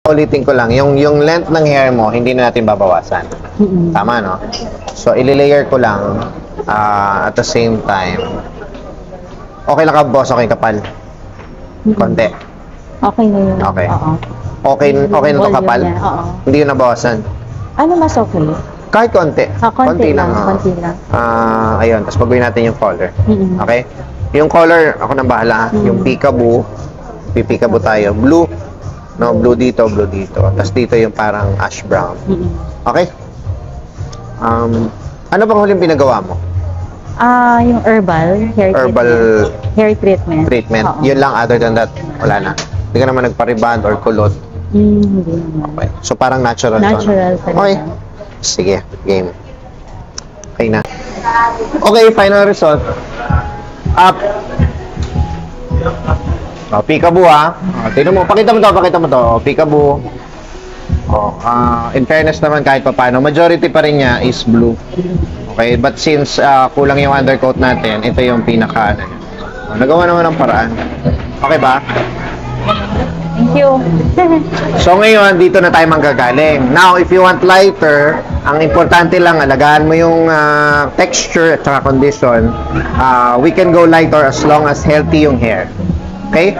Ulitin ko lang, yung length ng hair mo, hindi na natin babawasan. Tama, no? So, ililayer ko lang at the same time. Okay lang ka, boss? Okay, kapal? Konti. Okay na yun. Okay. Oo. Okay na ito kapal? Oo. Hindi yun nabawasan? Ano mas okay? Kahit konti. Konti lang. Oo. Konti lang. Ayun, tapos pagawin natin yung color. Okay? Yung color, ako nang bahala. Yung peekaboo, pipikaboo tayo. Blue. No, blue dito, blue dito. Tapos dito yung parang ash brown. Okay? Ano bang huling pinagawa mo? Yung herbal hair treatment. Oo. Yun lang, other than that, wala na. Hindi ka naman nagpa-reband or kulot. Hindi naman. Okay. So parang natural. Natural talaga. Okay. Sige, game. Okay na. Okay, final result. Up. Peekaboo tingnan mo, pakita mo to. Peekaboo. In fairness naman kahit papaano, majority pa rin niya is blue. Okay, but since kulang yung undercoat natin, ito yung pinaka nagawa naman ng paraan. Okay ba? Thank you. So ngayon, dito na tayo manggagaling. Now, if you want lighter, ang importante lang, alagaan mo yung texture at saka condition. We can go lighter as long as healthy yung hair. Okay?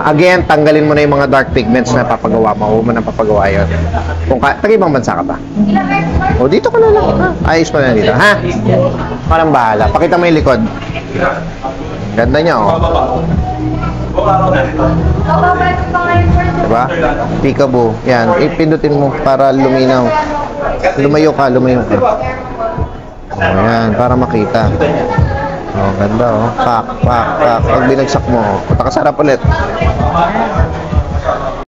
Again, tanggalin mo na yung mga dark pigments na papagawa mo. Huwag mo na papagawa yun. Taga-ibang bansa ka ba? O, dito ka na lang. Ayos mo na dito. Ha? Parang bahala. Pakita mo yung likod. Ganda niya, Diba? Peekaboo. Yan. Ipindutin mo para luminaw. Lumayo ka. Ayan. Para makita. Ganda, Pak. Pag binagsak mo, punta ka sarap ulit.